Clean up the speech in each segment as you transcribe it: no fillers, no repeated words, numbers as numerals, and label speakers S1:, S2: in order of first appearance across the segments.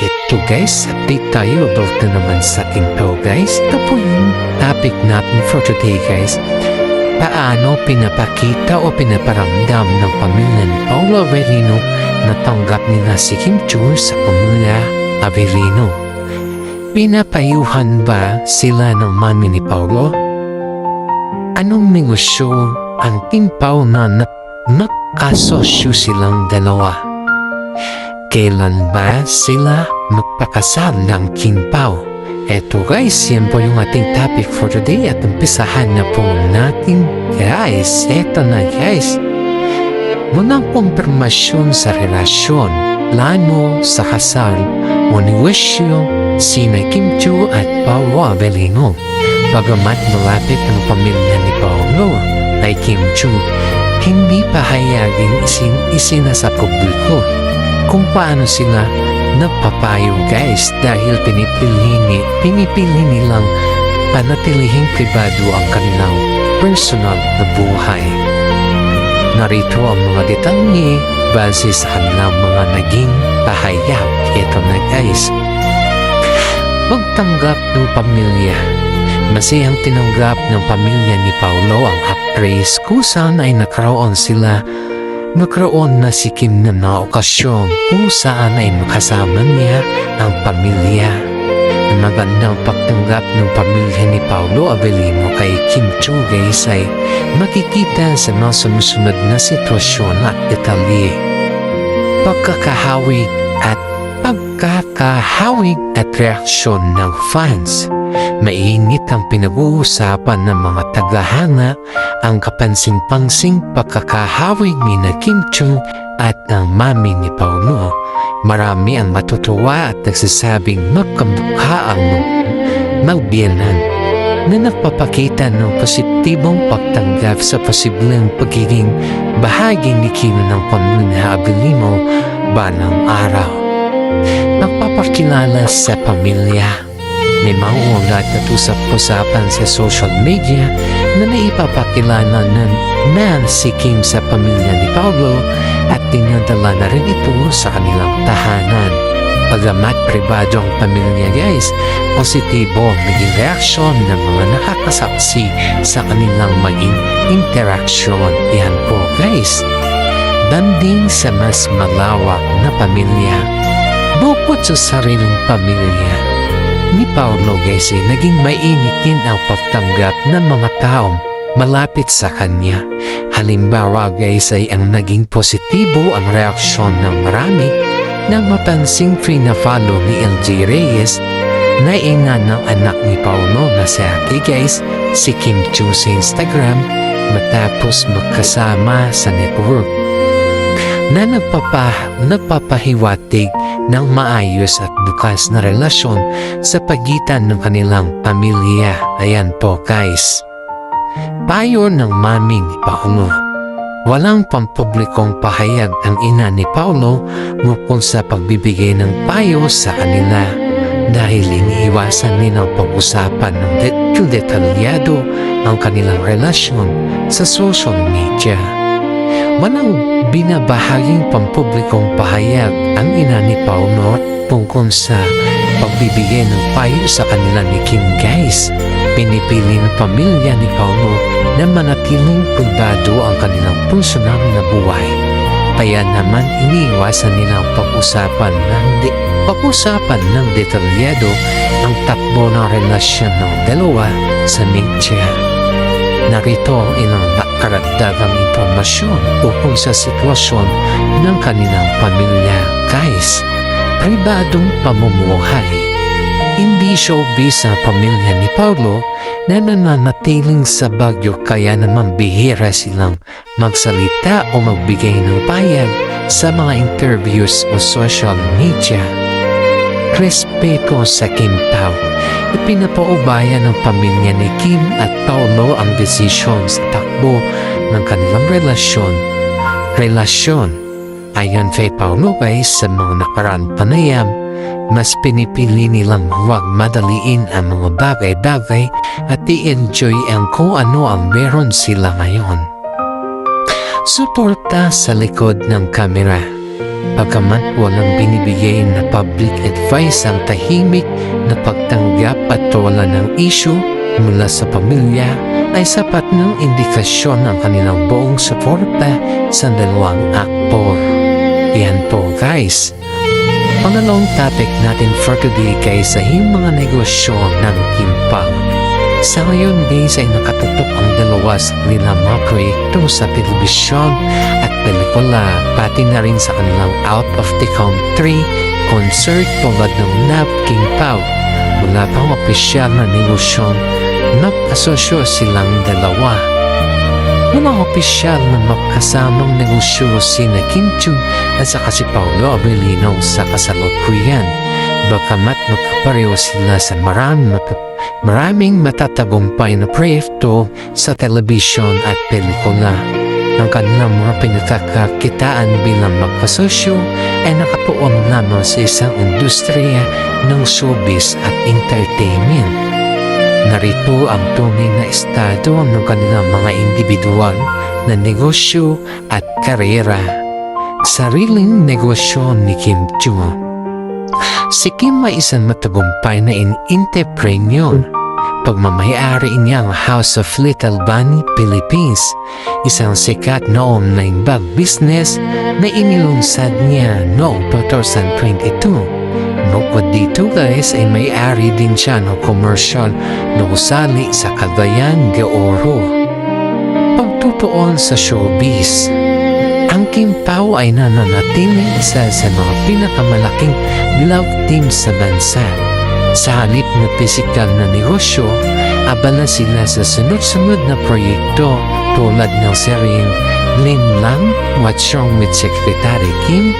S1: Ito guys, update tayo about na naman sa ating to guys. Ito po yung topic natin for today guys. Paano pinapakita o pinaparamdam ng pamilya ni Paolo Avelino na tanggap nila si Kim Chu sa pamilya Avelino? Pinapayuhan ba sila ng mami ni Paolo? Anong negosyo ang timpaw na nakasosyo silang dalawa? Kailan ba sila magpakasal ng Kimpaw? Eto guys, yan po yung ating topic for today at umpisahan na po natin guys. Eto na guys. Munang kumpirmasyon sa relasyon, plano sa kasal o negosyo sina Kim Chu at Paolo Avelino. Bagamat malapit ang pamilya ni Paolo ay Kim Chu, hindi pahayagin isina sa publiko kung paano sila napapayo guys dahil pinipili nilang panatilihing pribado ang kanilang personal na buhay. Narito ang mga detalye base sa kanilang mga naging pahayag. Ito na guys. Magtanggap ng pamilya. Masayang tinanggap ng pamilya ni Paolo ang actress kung saan ay nagkaroon na si Kim na okasyon kung saan ay makasama niya ang pamilya. Ang magandang pagtanggap ng pamilya ni Paolo Avelino kay Kim Chu guys ay makikita sa mga sumusunod na sitwasyon at detalye. Pagkakahawig at reaksyon ng fans. Mainit ang pinag-uusapan ng mga tagahanga ang kapansin-pansing pagkakahawig ni na Kim Chu at ng mami ni Paolo. Marami ang matutuwa at nagsasabing magkamukha ang magbiyenan na nagpapakita ng positibong pagtanggap sa posibleng pagiging bahagi ni Kim ng pamilya Avelino balang araw. Magpapakilala sa pamilya. May mauulat at usap-usapan sa social media na naipapakilala na si Kim sa pamilya ni Paolo at dinadala na rin ito sa kanilang tahanan. Pagamat pribado ang pamilya guys, positibo ang naging reaksyon ng mga nakakasaksi sa kanilang maging interaksyon. Yan po guys. Banding sa mas malawak na pamilya. Bukod sa sariling pamilya ni Paolo guys ay naging mainit din ang pagtanggap ng mga taong malapit sa kanya. Halimbawa guys ay ang naging positibo ang reaksyon ng marami nang mapansing free-na-follow ni LJ Reyes na ina ng anak ni Paolo na si ate guys, si Kim Chu sa Instagram matapos magkasama sa network na nagpapahiwatig ng maayos at bukas na relasyon sa pagitan ng kanilang pamilya. Ayan po guys. Payo ng mami ni Paolo. Walang pampublikong pahayag ang ina ni Paolo ukol sa pagbibigay ng payo sa kanila dahil iniiwasan nilang pag-usapan ng detalyado ang kanilang relasyon sa social media. Walang binabahaging pampublikong pahayag ang ina ni Paolo tungkol sa pagbibigay ng payo sa kanila ni Kim guys. Pinipili ng pamilya ni Paolo na manatiling pribado ang kanilang personal na buhay. Kaya naman iniiwasan nilang pag-usapan ng detalyado ang takbo ng relasyon ng dalawa sa media. Narito ang ilang karagdagang impormasyon ukol sa sitwasyon ng kanilang pamilya. Guys, pribadong pamumuhay. Hindi showbiz ang pamilya ni Paolo na nananatiling sa Baguio kaya naman bihira silang magsalita o magbigay ng payag sa mga interviews o social media. Respeto sa Kimpaw. Ipinapaubaya ng pamilya ni Kim at Paolo ang desisyon sa takbo ng kanilang relasyon. Ayon kay Paolo guys sa mga nakaraang panayam, mas pinipili nilang huwag madaliin ang mga bagay-bagay at i-enjoy ang kung ano ang meron sila ngayon. Suporta sa likod ng kamera. Pagkamat walang binibigay na public advice, ang tahimik na pagtanggap at wala ng issue mula sa pamilya ay sapat ng indikasyon ng kanilang buong suporta sa dalawang aktor. Yan po guys. Pangalawang topic natin for today guys ay yung mga negosyo ng Kim Pao. Sa ngayon guys ay nakatutok ang dalawa sa kanilang mga proyekto sa telebisyon at pelikula, pati na rin sa kanilang out of the country concert tulad ng Love Kim Pao. Wala pang opisyal na negosyon nag-asosyo silang dalawa. Walang opisyal na magkasamang negosyo sina Kim Chu at saka si Paolo Abilino sa kasalukuyan. Bagamat magkapareho sila sa maraming matatagumpay na proyekto sa telebisyon at pelikula. Ang kanilang mga pinagkakakitaan bilang magkasosyo ay nakatuon lamang sa isang industriya ng showbiz at entertainment. Narito ang tunay na estado ng kanilang mga individual na negosyo at karera. Sariling negosyo ni Kim Chu. Si Kim ay isang matagumpay na entrepreneur. Pagmamayari niya ang House of Little Bunny Philippines, isang sikat na online bag business na inilunsad niya noong 2022. Bukod dito guys ay may-ari din siya ng commercial na usali sa Cagayan de Oro. Pagtutuon sa showbiz, ang Kim Pao ay nananatiling isa sa mga pinakamalaking love team sa bansa. Sa halip na pisikal na negosyo, abala sila sa sunod-sunod na proyekto tulad ng seryeng Lin Lang, What's Wrong with Secretary Kim,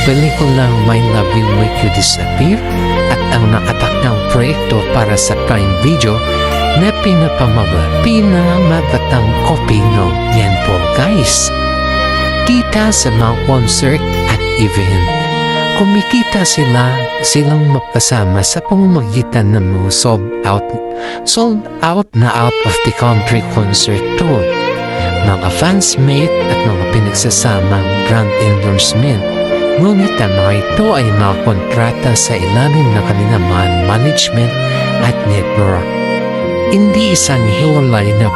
S1: pelikulang My Love Will Make You Disappear, at ang nakatakdang proyekto para sa Prime Video na pinamagatang kopino. Yan po guys. Kita sa mga concert at event. Kumikita silang magkasama sa pamamagitan ng mga sold out na out of the country concert tour, mga fans mate at mga pinagsasamang brand endorsement. Ngunit ang mga ito ay mga kontrata sa ilalim ng kanilang management at network. Hindi isang hiwalay na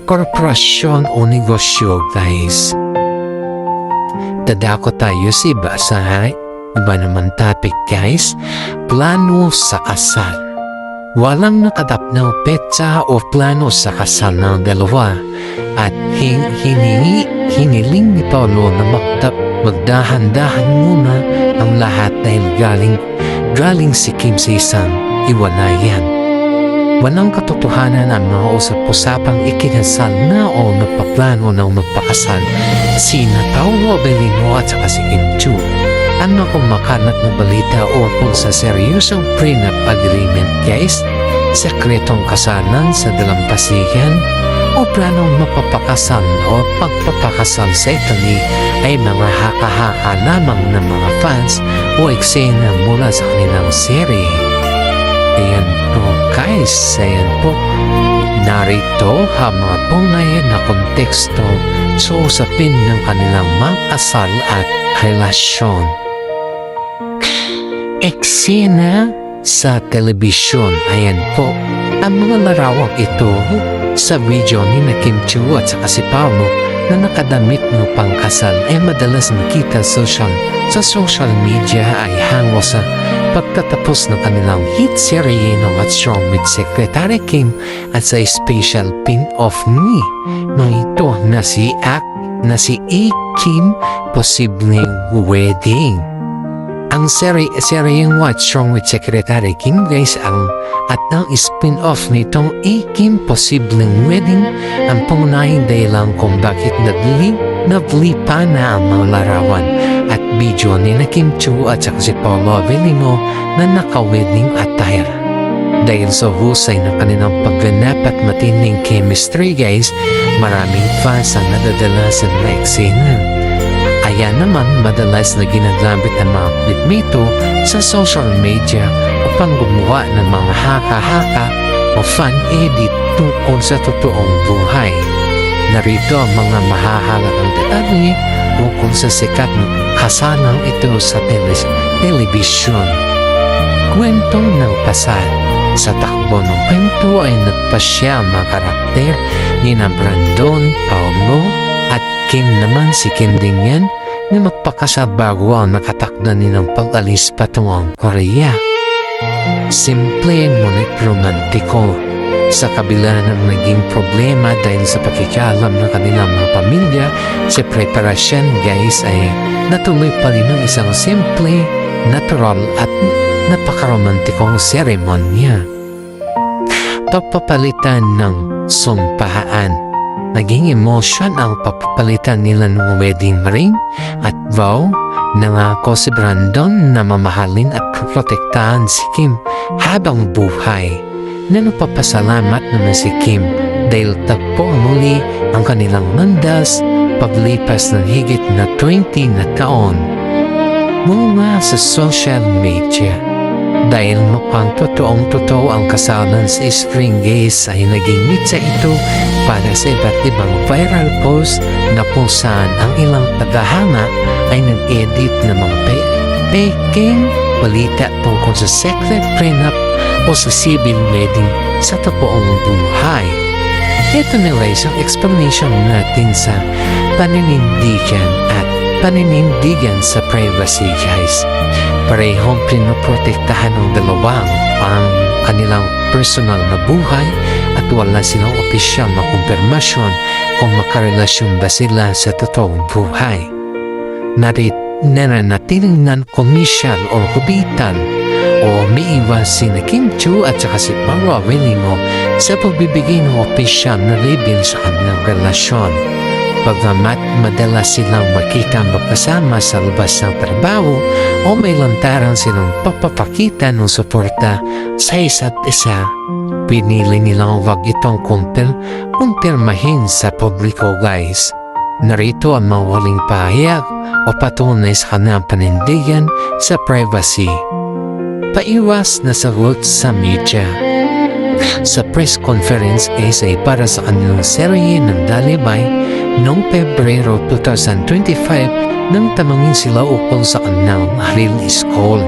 S1: korporasyon o negosyo guys. Dadako tayo sa iba iba naman topic guys. Plano sa kasal. Walang nakadapnaw petsa o plano sa kasal ng dalawa at hiniling ni Paolo na magdahan-dahan muna ang lahat dahil galing si Kim sa isang iwalayan. Walang katotohanan ang mga usap-usapang ikinasal na o nagpaplano ng magpakasal sina Paolo Abilino at saka si Kim Chu. Ano kung makalat na balita o kung sa seryosong prenup agreement guys, sekretong kasalan sa dalampasigan o planong mapapakasal o pagpapakasal sa Italy ay mga haka-haka lamang ng mga fans o eksena mula sa kanilang serye. Ayan po guys, ayan po. Narito ang mga tunay na konteksto sa usapin ng kanilang mga kasal at relasyon. Eksena sa telebisyon, ayan po. Ang mga larawang ito sa video ni Kim Chu at saka si Paolo na nakadamit ng pangkasal ay madalas nakita sa social media ay hango sa pagtatapos ng kanilang hit serye ng What's Wrong with Secretary Kim at sa special pin-off ni ito na si A. Kim posibleng wedding. Ang seryeng What's Wrong with Secretary Kim guys ang spin-off nitong A. Kim posibleng wedding ang pangunahing dahilan kung bakit naglipa na ang mga larawan at video ni Kim Chu at saka si Paolo Abilino na naka-wedding attire. Dahil sa husay ng kanilang pagganap at matinding chemistry guys, maraming fans ang nadadala sa mga eksena. Ayan naman madalas na ginagamit ang mga clip nito sa social media upang gumawa ng mga haka-haka o fan edit tungkol sa totoong buhay. Narito ang mga mahahalagang detalye tungkol sa sikat na kasalang ito sa telebisyon. Kwento ng kasal. Sa takbo ng kwento ay nagpasya mga karakter ni na Brandon, Paulo at Kim naman si Kim din yan na magpakasal bago ang nakatakda nilang pag-alis patungong Korea. Simple ngunit romantiko. Sa kabila ng naging problema dahil sa pakikialam ng kanilang mga pamilya, sa preparasyon guys ay natuloy pa rin ng isang simple, natural at napakaromantikong seremonya. Pagpapalitan ng sumpahaan. Naging emosyon ang papapalitan nila ng wedding ring at vow. Nangako si Brandon na mamahalin at protektahan si Kim habang buhay. Na nagpapasalamat naman si Kim dahil tagpo muli ang kanilang landas paglipas ng higit na 20 na taon. Mula sa social media. Dahil mukhang totoong-totoo ang kasalan sa string gays ay naging mitsa ito para sa iba't ibang viral post na kung saan ang ilang tagahanga ay nag-edit ng mga peking balita tungkol sa secret prenup o sa civil wedding sa totoong buhay. Ito nila isang explanation natin sa paninindigan sa privacy guys. Parehong pinoprotektahan ng dalawang ang kanilang personal na buhay at wala silang opisyal na kumpirmasyon kung makarelasyon ba sila sa totoong buhay. Nananatiling non-commercial o kubitan o umiiwas si Kim Chu at saka si Paolo Avellino sa pagbibigay ng opisyal na label sa kanilang relasyon. Bagamat madalas silang makita magkasama sa labas ng trabaho o may lantaran silang papapakita ng suporta sa isa't isa, pinili nilang wag itong kumpirmahin sa publiko guys. Narito ang mawaling pahayag o patunay sa kanilang panindigan sa privacy. Paiwas na sagot sa media. Sa press conference ay para sa kanilang serye ng Dalibay noong Pebrero 2025 nang tanungin sila ukol sa kanilang real score.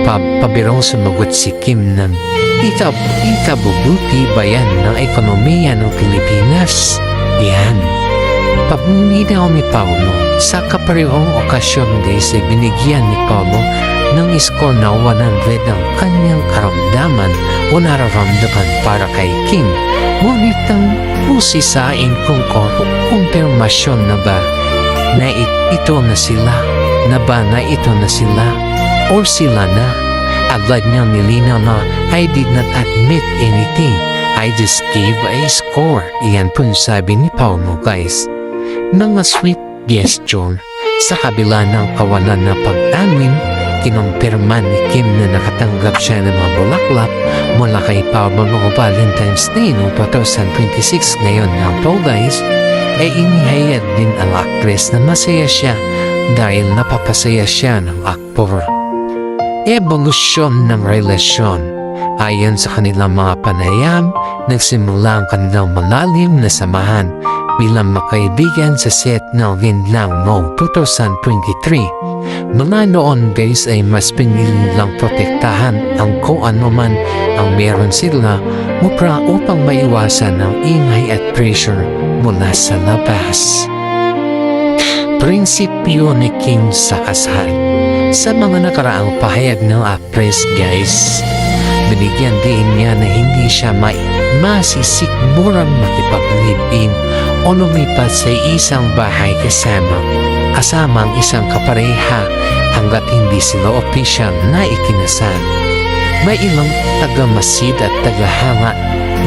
S1: Pabirong sumagot si Kim ng ikabubuti ba yan ng ekonomiya ng Pilipinas? Yan. Pabuninaw ni Paulo. Sa kaparehong okasyon guys ay binigyan ni Paulo ng score na 100 ang kanyang karamdaman o nararamdaman para kay Kim. Ngunit ang usisain kung kumpirmasyon na ba na ito na sila o sila na. Agad niyang nilinaw na I did not admit anything. I just gave a score. Iyan po sabi ni Paulo guys. Mga sweet gesture sa kabila ng kawalan na pag-amin, kinumpirma ni Kim na nakatanggap siya ng mga bulaklak mula kay Paulo noong Valentine's Day noong 2026 ngayon ng po guys, ay inihayag din ang actress na masaya siya dahil napapasaya siya ng aktor. Evolusyon ng relasyon. Ayon sa kanilang mga panayam, nagsimula ang kanilang malalim na samahan bilang makaibigan sa set ng Vinlang noong 2023. Mula noon guys ay mas pinili lang protektahan ang kung ano man ang meron sila upang maiwasan ang ingay at pressure mula sa labas. Prinsipyo ni Kim sa kasal. Sa mga nakaraang pahayag ng actress guys, binigyan din niya na hindi siya masisikmurang makipag-live-in o lumipat sa isang bahay kasama ang isang kapareha hanggat hindi sila opisyal na ikinasal. May ilang taga-masid at tagahanga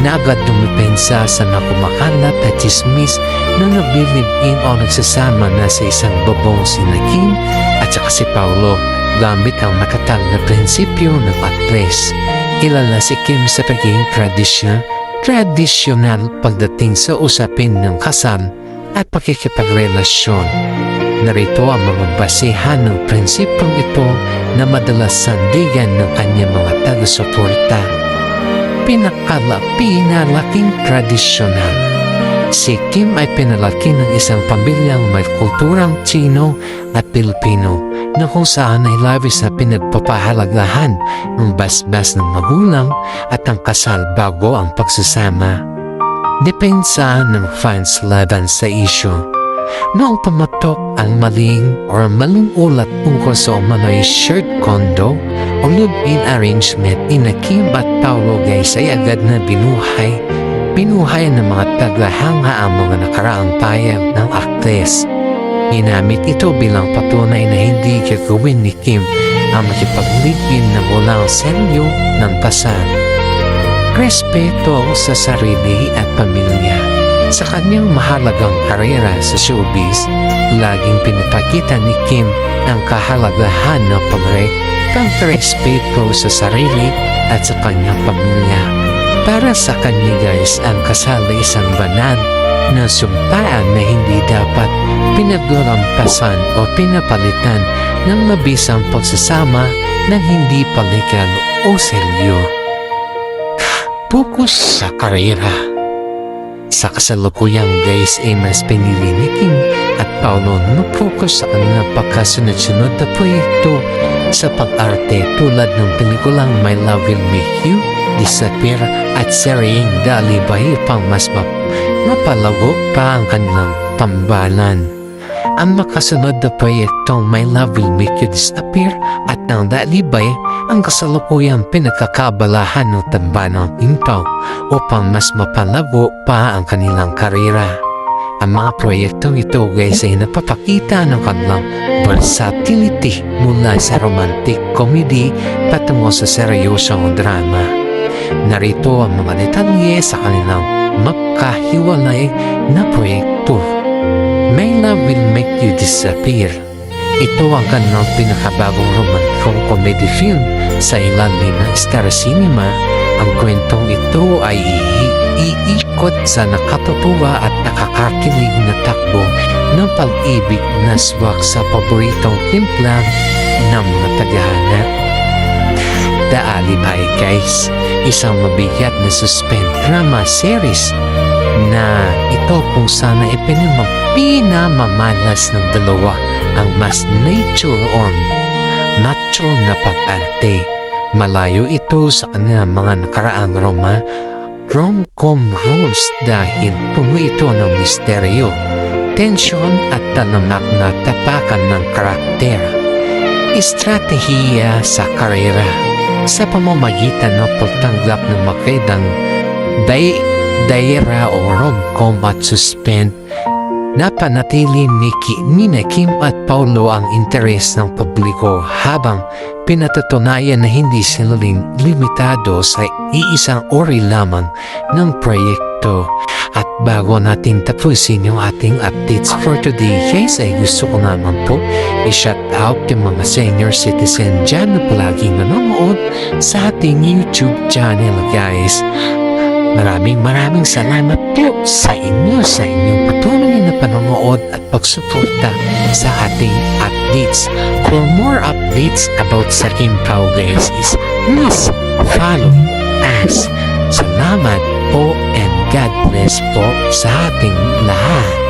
S1: na agad dumipensa sa nakumakalat at chismis na nagbi-live-in o nagsasama na sa isang bubong si Kim at saka si Paulo gamit ang nakatag na prinsipyo ng actress. Kilala si Kim sa pagiging tradisyonal pagdating sa usapin ng kasal at pakikipagrelasyon. Narito ang mga basehan ng prinsipyong ito na madalas sandigan ng kanyang mga taga-suporta. Pinalaking tradisyonal. Si Kim ay pinalaki ng isang pamilyang may kulturang Tsino at Pilipino na kung saan ay labis na pinagpapahalagahan ng basbas ng magulang at ang kasal bago ang pagsasama. Depensa ng fans laban sa isyu. Noong pumatok ang maling ulat tungkol sa umano'y shared condo o live-in arrangement ni Kim at Paulo guys ay agad na binuhay ng mga taglahanga ang mga nakaraang payag ng aktres. Ginamit ito bilang patunay na hindi gagawin ni Kim ang makipag-live-in na walang selyo ng kasal. Respeto sa sarili at pamilya. Sa kanyang mahalagang karera sa showbiz, laging pinapakita ni Kim ang kahalagahan ng pagrespeto sa sarili at sa kanyang pamilya. Para sa kanya guys, ang kasal ay isang banal na sumpaan na hindi dapat pinaglalampasan o pinapalitan ng mabisang pagsasama ng hindi palikal o selyo. Fokus sa karera. Sa kasalukuyang guys ay mas pinili ni Kim at Paulo na focus sa kanilang pagkasunod-sunod na proyekto sa pag-arte tulad ng pelikulang My Love Will Make You Disappear at seryeng Dalibay upang mas mapalago pa ang kanilang tambalan. Ang makasunod na proyektong My Love Will Make You Disappear at ng Dalibay ang kasalukuyang pinagkakabalahan ng tambanang Impaw upang mas mapalago pa ang kanilang karera. Ang mga proyektong ito guys ay napapakita ng kanilang versatility mula sa romantic comedy patungo sa seryosong drama. Narito ang mga detalye sa kanilang magkahiwalay na proyekto. My Love Will Make You Disappear. Ito ang kanilang pinakabagong romantikong comedy film sa ilalim ng Star Cinema. Ang kwentong ito ay iikot sa nakatutuwa at nakakakilig na takbo ng pag-ibig na swak sa paboritong timplang ng mga tagahanga. The Alibay guys, isang mabigat na suspense drama series na ito kung sana pinamamalas ng dalawa ang mas nature or natural na pag-arte. Malayo ito sa kanilang mga nakaraang rom-com roles dahil puno ito ng misteryo, tensyon at talamak na tapakan ng karakter. Estratehiya sa karera sa pamamagitan ng pagtanggap ng makidang daira o rom-com at suspense. Napanatili ni Kim at Paulo ang interes ng publiko habang pinatutunayan na hindi sila limitado sa iisang uri lamang ng proyekto. At bago natin tapusin yung ating updates for today guys ay gusto ko naman po i-shout out yung mga senior citizen dyan na palaging nanonood sa ating YouTube channel guys. Maraming salamat po sa inyong patuloy na panonood at pagsuporta sa ating updates. For more updates about sa Kim Pao guys is please follow us. Salamat po and God bless po sa ating lahat.